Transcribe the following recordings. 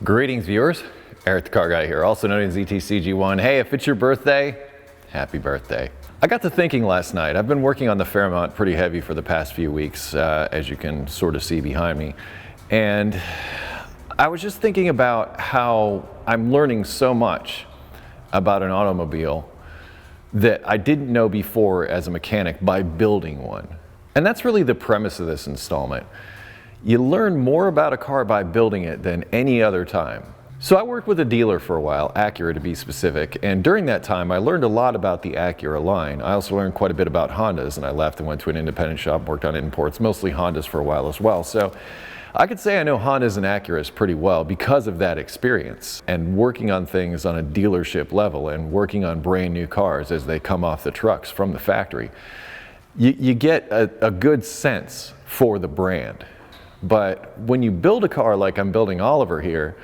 Greetings viewers, Eric the Car Guy here, also known as ETCG1. Hey, if it's your birthday, happy birthday. I got to thinking last night. I've been working on the Fairmont pretty heavy for the past few weeks, as you can sort of see behind me. And I was just thinking about how I'm learning so much about an automobile that I didn't know before as a mechanic by building one. And that's really the premise of this installment. You learn more about a car by building it than any other time. So I worked with a dealer for a while, Acura to be specific, and during that time I learned a lot about the Acura line. I also learned quite a bit about Hondas, and I left and went to an independent shop, worked on imports, mostly Hondas for a while as well. So I could say I know Hondas and Acuras pretty well because of that experience and working on things on a dealership level and working on brand new cars as they come off the trucks from the factory. You get a good sense for the brand. But when you build a car like I'm building Oliver here,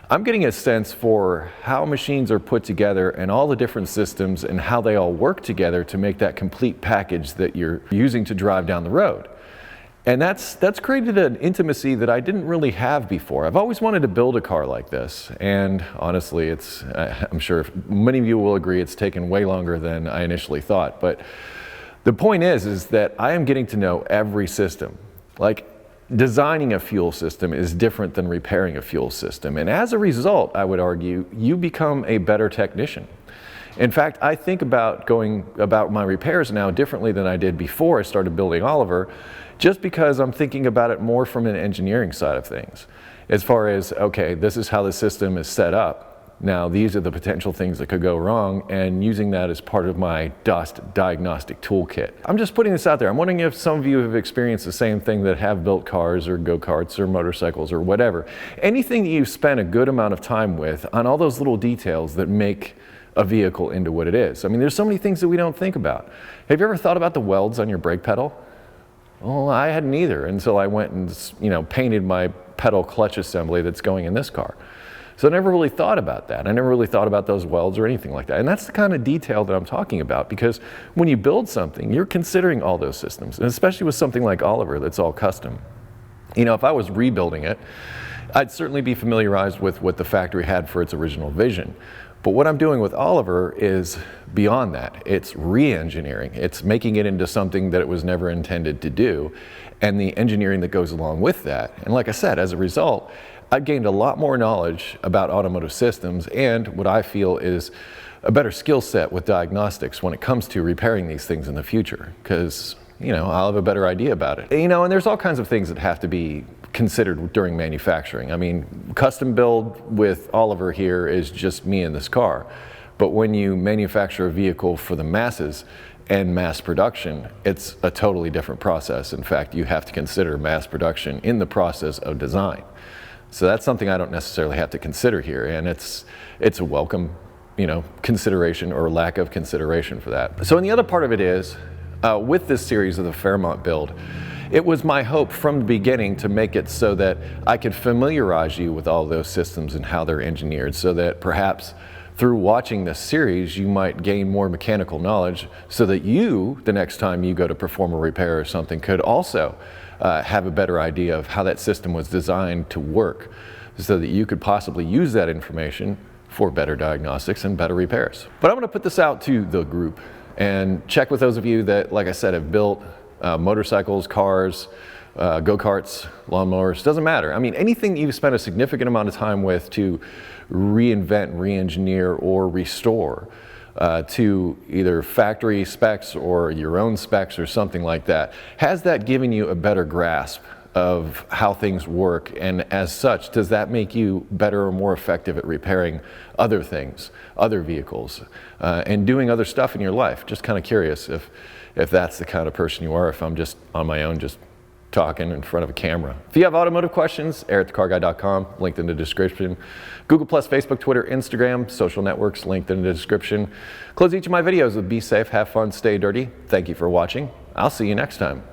I'm getting a sense for how machines are put together and all the different systems and how they all work together to make that complete package that you're using to drive down the road. And that's created an intimacy that I didn't really have before. I've always wanted to build a car like this, and honestly, I'm sure many of you will agree it's taken way longer than I initially thought. But the point is that I am getting to know every system. Like, designing a fuel system is different than repairing a fuel system. And as a result, I would argue, you become a better technician. In fact, I think about going about my repairs now differently than I did before I started building Oliver, just because I'm thinking about it more from an engineering side of things. As far as, okay, this is how the system is set up. Now, these are the potential things that could go wrong, and using that as part of my diagnostic toolkit. I'm just putting this out there. I'm wondering if some of you have experienced the same thing that have built cars or go-karts or motorcycles or whatever. Anything that you've spent a good amount of time with on all those little details that make a vehicle into what it is. I mean, there's so many things that we don't think about. Have you ever thought about the welds on your brake pedal? Well, I hadn't either until I went and painted my pedal clutch assembly that's going in this car. So I never really thought about that. I never really thought about those welds or anything like that. And that's the kind of detail that I'm talking about, because when you build something, you're considering all those systems, and especially with something like Oliver that's all custom. You know, if I was rebuilding it, I'd certainly be familiarized with what the factory had for its original vision. But what I'm doing with Oliver is beyond that. It's re-engineering. It's making it into something that it was never intended to do, and the engineering that goes along with that. And like I said, as a result, I've gained a lot more knowledge about automotive systems and what I feel is a better skill set with diagnostics when it comes to repairing these things in the future, because I'll have a better idea about it. And there's all kinds of things that have to be considered during manufacturing. I mean, custom build with Oliver here is just me in this car. But when you manufacture a vehicle for the masses and mass production, it's a totally different process. In fact, you have to consider mass production in the process of design. So that's something I don't necessarily have to consider here, and it's a welcome, consideration or lack of consideration for that. So, and the other part of it is, with this series of the Fairmont build, it was my hope from the beginning to make it so that I could familiarize you with all those systems and how they're engineered, so that perhaps through watching this series, you might gain more mechanical knowledge, so that you, the next time you go to perform a repair or something, could also have a better idea of how that system was designed to work, so that you could possibly use that information for better diagnostics and better repairs. But I'm going to put this out to the group and check with those of you that, like I said, have built motorcycles, cars, go-karts, lawnmowers, doesn't matter. I mean, anything that you've spent a significant amount of time with to reinvent, re-engineer, or restore to either factory specs or your own specs or something like that. Has that given you a better grasp of how things work? And as such, does that make you better or more effective at repairing other things, other vehicles, and doing other stuff in your life? Just kind of curious if that's the kind of person you are, if I'm just on my own, just talking in front of a camera. If you have automotive questions, ericthecarguy.com, linked in the description. Google+, Facebook, Twitter, Instagram, social networks, linked in the description. Close each of my videos with be safe, have fun, stay dirty. Thank you for watching. I'll see you next time.